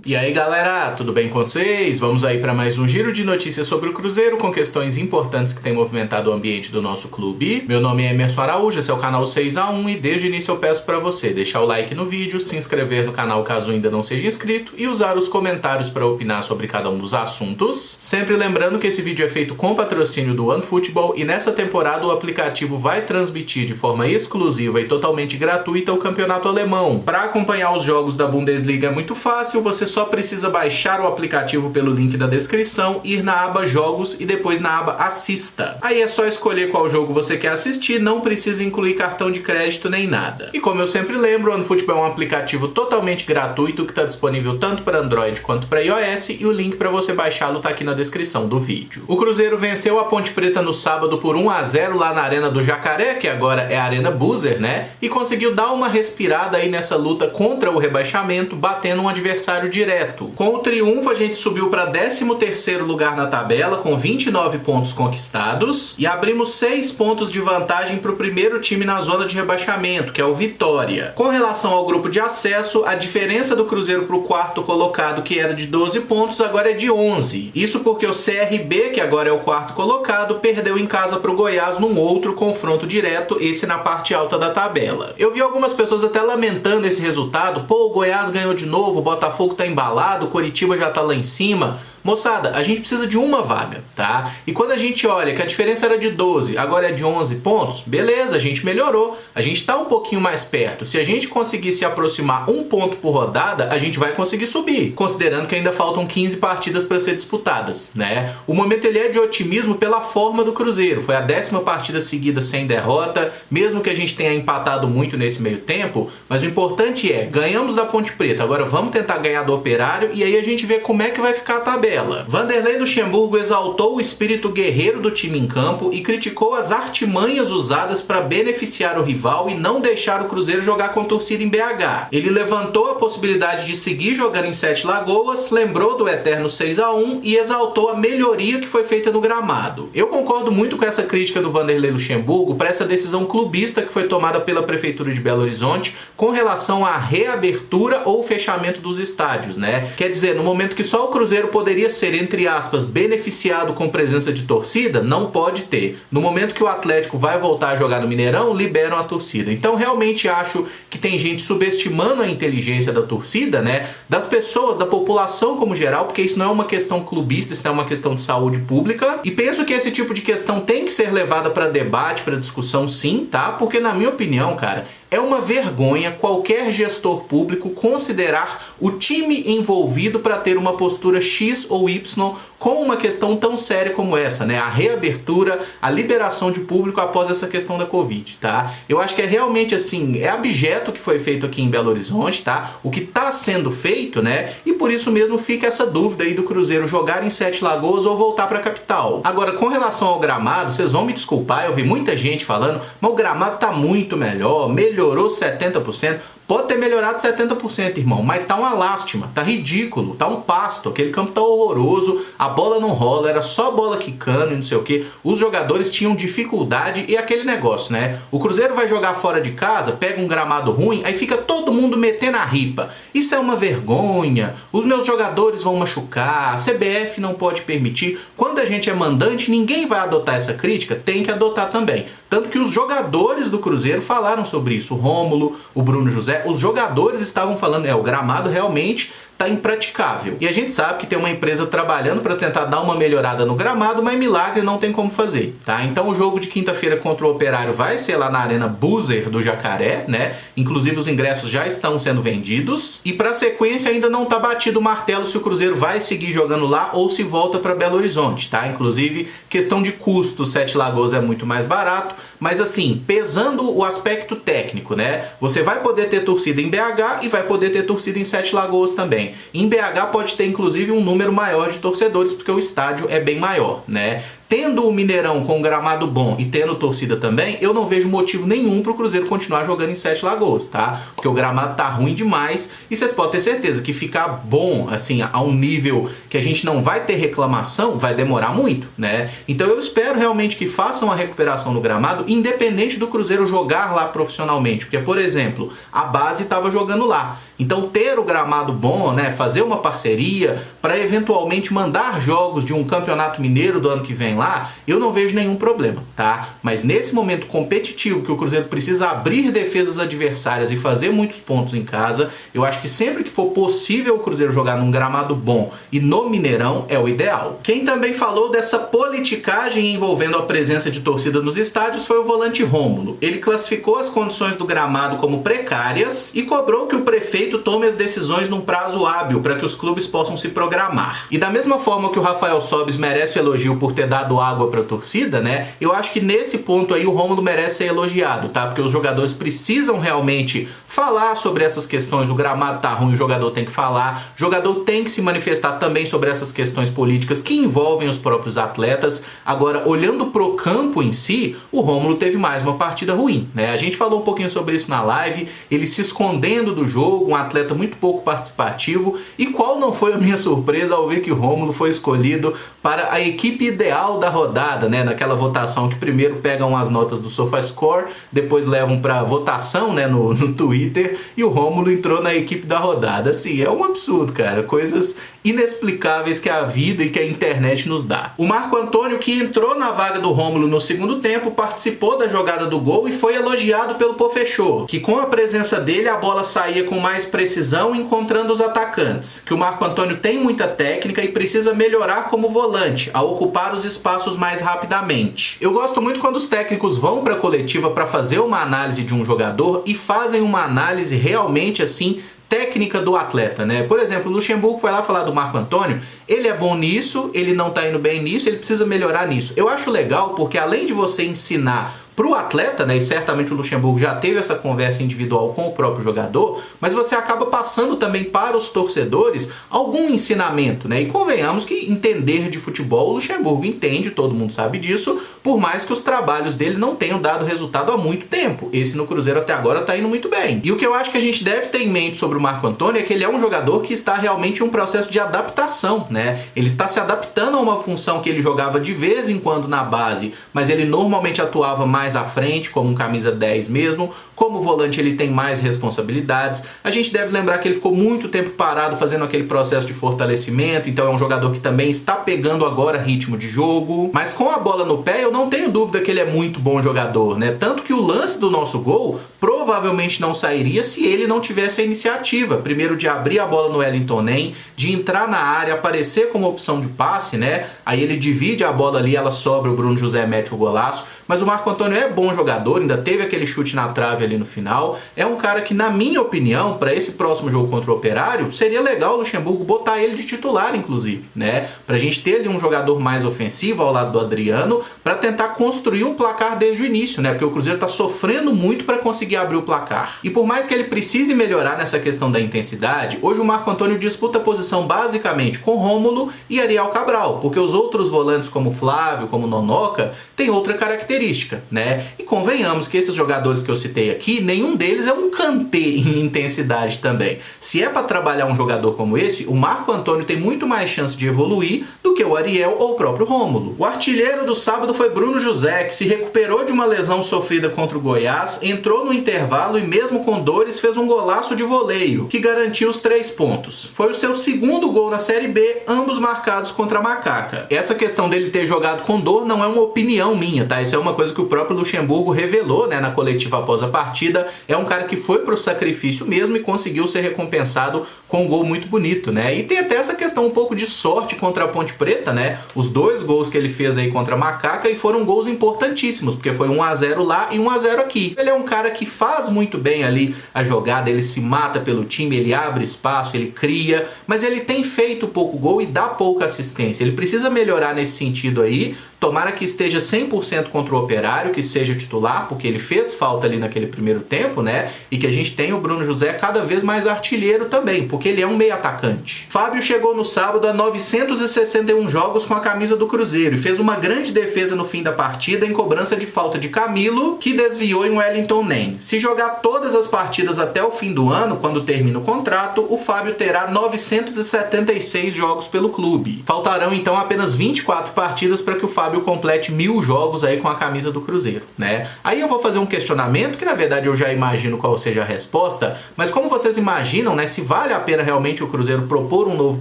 E aí galera, tudo bem com vocês? Vamos aí para mais um giro de notícias sobre o Cruzeiro com questões importantes que têm movimentado o ambiente do nosso clube. Meu nome é Emerson Araújo, esse é o canal 6x1 e desde o início eu peço para você deixar o like no vídeo, se inscrever no canal caso ainda não seja inscrito e usar os comentários para opinar sobre cada um dos assuntos. Sempre lembrando que esse vídeo é feito com patrocínio do OneFootball e nessa temporada o aplicativo vai transmitir de forma exclusiva e totalmente gratuita o campeonato alemão. Para acompanhar os jogos da Bundesliga é muito fácil, você só precisa baixar o aplicativo pelo link da descrição, ir na aba Jogos e depois na aba Assista. Aí é só escolher qual jogo você quer assistir, não precisa incluir cartão de crédito nem nada. E como eu sempre lembro, o OneFootball é um aplicativo totalmente gratuito que está disponível tanto para Android quanto para iOS e o link para você baixá-lo está aqui na descrição do vídeo. O Cruzeiro venceu a Ponte Preta no sábado por 1-0 lá na Arena do Jacaré, que agora é a Arena Buser, né? E conseguiu dar uma respirada aí nessa luta contra o rebaixamento, batendo um adversário direto. Com o triunfo a gente subiu para 13º lugar na tabela com 29 pontos conquistados e abrimos 6 pontos de vantagem para o primeiro time na zona de rebaixamento, que é o Vitória. Com relação ao grupo de acesso, a diferença do Cruzeiro para o quarto colocado, que era de 12 pontos, agora é de 11. Isso porque o CRB, que agora é o quarto colocado, perdeu em casa para o Goiás num outro confronto direto, esse na parte alta da tabela. Eu vi algumas pessoas até lamentando esse resultado, pô, o Goiás ganhou de novo, o Botafogo tá embalado, o Coritiba já tá lá em cima. Moçada, a gente precisa de uma vaga, tá? E quando a gente olha que a diferença era de 12, agora é de 11 pontos, beleza, a gente melhorou, a gente tá um pouquinho mais perto. Se a gente conseguir se aproximar um ponto por rodada, a gente vai conseguir subir, considerando que ainda faltam 15 partidas para ser disputadas, né? O momento ele é de otimismo pela forma do Cruzeiro. Foi a 10ª partida seguida sem derrota, mesmo que a gente tenha empatado muito nesse meio tempo, mas o importante é, ganhamos da Ponte Preta, agora vamos tentar ganhar do Operário e aí a gente vê como é que vai ficar a tabela. Vanderlei Luxemburgo exaltou o espírito guerreiro do time em campo e criticou as artimanhas usadas para beneficiar o rival e não deixar o Cruzeiro jogar com torcida em BH. Ele levantou a possibilidade de seguir jogando em Sete Lagoas, lembrou do eterno 6x1 e exaltou a melhoria que foi feita no gramado. Eu concordo muito com essa crítica do Vanderlei Luxemburgo para essa decisão clubista que foi tomada pela Prefeitura de Belo Horizonte com relação à reabertura ou fechamento dos estádios, né? Quer dizer, no momento que só o Cruzeiro poderia ser, entre aspas, beneficiado com presença de torcida, não pode ter. No momento que o Atlético vai voltar a jogar no Mineirão, liberam a torcida. Então realmente acho que tem gente subestimando a inteligência da torcida, né? Das pessoas, da população como geral, porque isso não é uma questão clubista, isso é uma questão de saúde pública. E penso que esse tipo de questão tem que ser levada para debate, para discussão sim, tá? Porque na minha opinião, cara, é uma vergonha qualquer gestor público considerar o time envolvido para ter uma postura X ou Y com uma questão tão séria como essa, né? A reabertura, a liberação de público após essa questão da Covid, tá? Eu acho que é realmente assim, é abjeto o que foi feito aqui em Belo Horizonte, tá? O que está sendo feito, né? E por isso mesmo fica essa dúvida aí do Cruzeiro jogar em Sete Lagoas ou voltar para a capital. Agora, com relação ao gramado, vocês vão me desculpar, eu vi muita gente falando, mas o gramado tá muito melhor, melhorou 70%. Pode ter melhorado 70%, irmão, mas tá uma lástima, tá ridículo, tá um pasto, aquele campo tá horroroso, a bola não rola, era só bola quicando e não sei o que. Os jogadores tinham dificuldade e aquele negócio, né? O Cruzeiro vai jogar fora de casa, pega um gramado ruim, aí fica todo mundo metendo a ripa. Isso é uma vergonha, os meus jogadores vão machucar, a CBF não pode permitir. Quando a gente é mandante, ninguém vai adotar essa crítica, tem que adotar também. Tanto que os jogadores do Cruzeiro falaram sobre isso, o Rômulo, o Bruno José, os jogadores estavam falando, o gramado realmente tá impraticável. E a gente sabe que tem uma empresa trabalhando para tentar dar uma melhorada no gramado, mas milagre não tem como fazer, tá? Então o jogo de quinta-feira contra o Operário vai ser lá na Arena Buser do Jacaré, né? Inclusive os ingressos já estão sendo vendidos. E para sequência ainda não tá batido o martelo se o Cruzeiro vai seguir jogando lá ou se volta para Belo Horizonte, tá? Inclusive, questão de custo, Sete Lagoas é muito mais barato, mas assim, pesando o aspecto técnico, né? Você vai poder ter torcida em BH e vai poder ter torcida em Sete Lagoas também. Em BH pode ter inclusive um número maior de torcedores, porque o estádio é bem maior, né? tendo o Mineirão com um gramado bom e tendo torcida também, eu não vejo motivo nenhum pro Cruzeiro continuar jogando em Sete Lagoas, tá? Porque o gramado tá ruim demais e vocês podem ter certeza que ficar bom, assim, a um nível que a gente não vai ter reclamação, vai demorar muito, né? Então eu espero realmente que façam a recuperação no gramado, independente do Cruzeiro jogar lá profissionalmente. Porque, por exemplo, a base estava jogando lá. Então ter o gramado bom, né, fazer uma parceria para eventualmente mandar jogos de um campeonato mineiro do ano que vem lá, eu não vejo nenhum problema, tá? Mas nesse momento competitivo que o Cruzeiro precisa abrir defesas adversárias e fazer muitos pontos em casa, eu acho que sempre que for possível o Cruzeiro jogar num gramado bom e no Mineirão é o ideal. Quem também falou dessa politicagem envolvendo a presença de torcida nos estádios foi o volante Rômulo. Ele classificou as condições do gramado como precárias e cobrou que o prefeito tome as decisões num prazo hábil para que os clubes possam se programar. E da mesma forma que o Rafael Sobis merece elogio por ter dado água para a torcida, né? Eu acho que nesse ponto aí o Rômulo merece ser elogiado, tá? Porque os jogadores precisam realmente falar sobre essas questões. O gramado tá ruim, o jogador tem que falar. O jogador tem que se manifestar também sobre essas questões políticas que envolvem os próprios atletas. Agora, olhando pro campo em si, o Rômulo teve mais uma partida ruim, né? A gente falou um pouquinho sobre isso na live, ele se escondendo do jogo, um atleta muito pouco participativo, e qual não foi a minha surpresa ao ver que o Rômulo foi escolhido para a equipe ideal da rodada, né? Naquela votação que primeiro pegam as notas do SofaScore, depois levam para votação, né, no Twitter, e o Rômulo entrou na equipe da rodada. Assim, é um absurdo, cara, coisas inexplicáveis que a vida e que a internet nos dá. O Marco Antônio, que entrou na vaga do Rômulo no segundo tempo, participou da jogada do gol e foi elogiado pelo Pofechô, que com a presença dele a bola saía com mais precisão encontrando os atacantes, que o Marco Antônio tem muita técnica e precisa melhorar como volante, a ocupar os espaços mais rapidamente. Eu gosto muito quando os técnicos vão para a coletiva para fazer uma análise de um jogador e fazem uma análise realmente assim técnica do atleta, né? Por exemplo, o Luxemburgo foi lá falar do Marco Antônio, ele é bom nisso, ele não tá indo bem nisso, ele precisa melhorar nisso. Eu acho legal porque além de você ensinar pro atleta, né, e certamente o Luxemburgo já teve essa conversa individual com o próprio jogador, mas você acaba passando também para os torcedores algum ensinamento, né? E convenhamos que entender de futebol o Luxemburgo entende, todo mundo sabe disso, por mais que os trabalhos dele não tenham dado resultado há muito tempo. Esse no Cruzeiro até agora tá indo muito bem. E o que eu acho que a gente deve ter em mente sobre o Marco Antônio é que ele é um jogador que está realmente em um processo de adaptação, né? Ele está se adaptando a uma função que ele jogava de vez em quando na base, mas ele normalmente atuava mais à frente, como um camisa 10 mesmo. Como volante ele tem mais responsabilidades. A gente deve lembrar que ele ficou muito tempo parado fazendo aquele processo de fortalecimento, então é um jogador que também está pegando agora ritmo de jogo. Mas com a bola no pé eu não tenho dúvida que ele é muito bom jogador, né? Tanto que o lance do nosso gol provavelmente não sairia se ele não tivesse a iniciativa. Primeiro de abrir a bola no Wellington Nem, de entrar na área, aparecer como opção de passe, né? Aí ele divide a bola ali, ela sobra, o Bruno José mete o golaço. Mas o Marco Antônio é bom jogador, ainda teve aquele chute na trave ali no final. É um cara que, na minha opinião, para esse próximo jogo contra o Operário, seria legal o Luxemburgo botar ele de titular, inclusive, né? Pra gente ter ali um jogador mais ofensivo ao lado do Adriano, para tentar construir um placar desde o início, né? Porque o Cruzeiro tá sofrendo muito para conseguir abrir o placar. E por mais que ele precise melhorar nessa questão da intensidade, hoje o Marco Antônio disputa a posição basicamente com Rômulo e Ariel Cabral, porque os outros volantes como Flávio, como Nonoca, têm outra característica, né? E convenhamos que esses jogadores que eu citei aqui, nenhum deles é um Kanté em intensidade também. Se é para trabalhar um jogador como esse, o Marco Antônio tem muito mais chance de evoluir do que o Ariel ou o próprio Rômulo. O artilheiro do sábado foi Bruno José, que se recuperou de uma lesão sofrida contra o Goiás, entrou no intervalo e mesmo com dores fez um golaço de voleio, que garantiu os 3 pontos. Foi o seu segundo gol na Série B, ambos marcados contra a Macaca. Essa questão dele ter jogado com dor não é uma opinião minha, tá? Isso é uma coisa que o próprio Luxemburgo revelou, né, na coletiva após a partida. É um cara que foi pro sacrifício mesmo e conseguiu ser recompensado com um gol muito bonito, né? E tem até essa questão um pouco de sorte contra a Ponte Preta, né? Os 2 gols que ele fez aí contra a Macaca e foram gols importantíssimos, porque foi 1-0 lá e 1-0 aqui. Ele é um cara que faz muito bem ali a jogada, ele se mata pelo time, ele abre espaço, ele cria, mas ele tem feito pouco gol e dá pouca assistência. Ele precisa melhorar nesse sentido aí, Tomara que esteja 100% contra o Operário, que seja titular, porque ele fez falta ali naquele primeiro tempo, né? E que a gente tenha o Bruno José cada vez mais artilheiro também, porque ele é um meio atacante. Fábio chegou no sábado a 961 jogos com a camisa do Cruzeiro e fez uma grande defesa no fim da partida em cobrança de falta de Camilo, que desviou em Wellington Nem. Se jogar todas as partidas até o fim do ano, quando termina o contrato, o Fábio terá 976 jogos pelo clube. Faltarão então apenas 24 partidas para que o Fábio complete 1000 jogos aí com a camisa do Cruzeiro, né? Aí eu vou fazer um questionamento que na verdade eu já imagino qual seja a resposta, mas como vocês imaginam, né, se vale a pena realmente o Cruzeiro propor um novo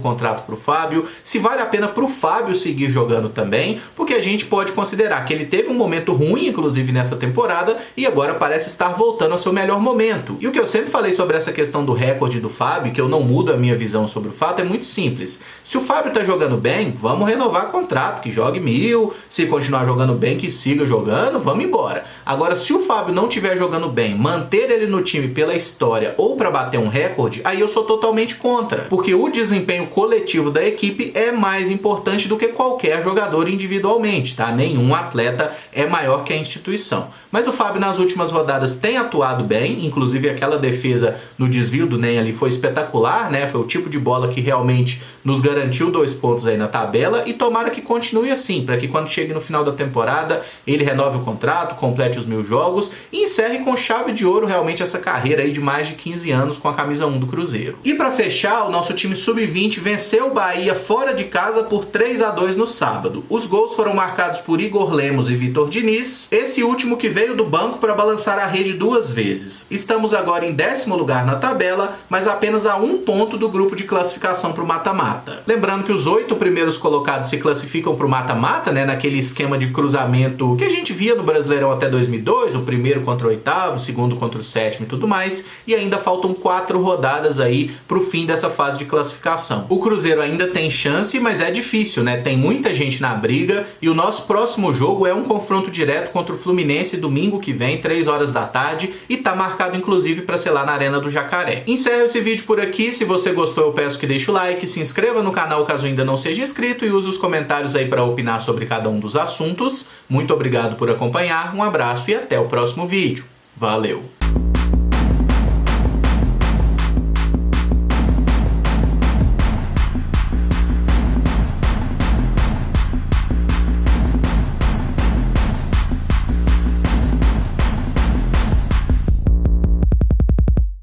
contrato para o Fábio, se vale a pena para o Fábio seguir jogando também, porque a gente pode considerar que ele teve um momento ruim, inclusive nessa temporada, e agora parece estar voltando ao seu melhor momento. E o que eu sempre falei sobre essa questão do recorde do Fábio, que eu não mudo a minha visão sobre o fato, é muito simples. Se o Fábio tá jogando bem, vamos renovar o contrato, que jogue 1000, se continuar jogando bem, que siga jogando, vamos embora. Agora, se o Fábio não estiver jogando bem, manter ele no time pela história ou para bater um recorde, aí eu sou totalmente contra, porque o desempenho coletivo da equipe é mais importante do que qualquer jogador individualmente, tá? Nenhum atleta é maior que a instituição. Mas o Fábio nas últimas rodadas tem atuado bem, inclusive aquela defesa no desvio do Nem ali foi espetacular, né? Foi o tipo de bola que realmente nos garantiu 2 pontos aí na tabela, e tomara que continue assim, para que quando chegue no final da temporada ele renove o contrato, complete os 1000 jogos e encerre com chave de ouro realmente essa carreira aí de mais de 15 anos com a camisa 1 do Cruzeiro. E para fechar, o nosso time sub-20 venceu o Bahia fora de casa por 3-2 no sábado. Os gols foram marcados por Igor Lemos e Vitor Diniz, esse último que veio do banco para balançar a rede 2 vezes. Estamos agora em 10º lugar na tabela, mas apenas a 1 ponto do grupo de classificação para o mata-mata. Lembrando que os 8 primeiros colocados se classificam para o mata-mata, né, naquele esquema de cruzamento que a gente via no Brasileirão até 2002, o primeiro contra o oitavo, o segundo contra o sétimo e tudo mais, e ainda faltam 4 rodadas aí para o fim dessa fase de classificação. O Cruzeiro ainda tem chance, mas é difícil, né? Tem muita gente na briga e o nosso próximo jogo é um confronto direto contra o Fluminense domingo que vem, 3 horas da tarde, e tá marcado inclusive para ser lá na Arena do Jacaré. Encerro esse vídeo por aqui. Se você gostou, eu peço que deixe o like, se inscreva no canal caso ainda não seja inscrito e use os comentários aí para opinar sobre cada um dos assuntos. Muito obrigado por acompanhar, um abraço e até o próximo vídeo. Valeu!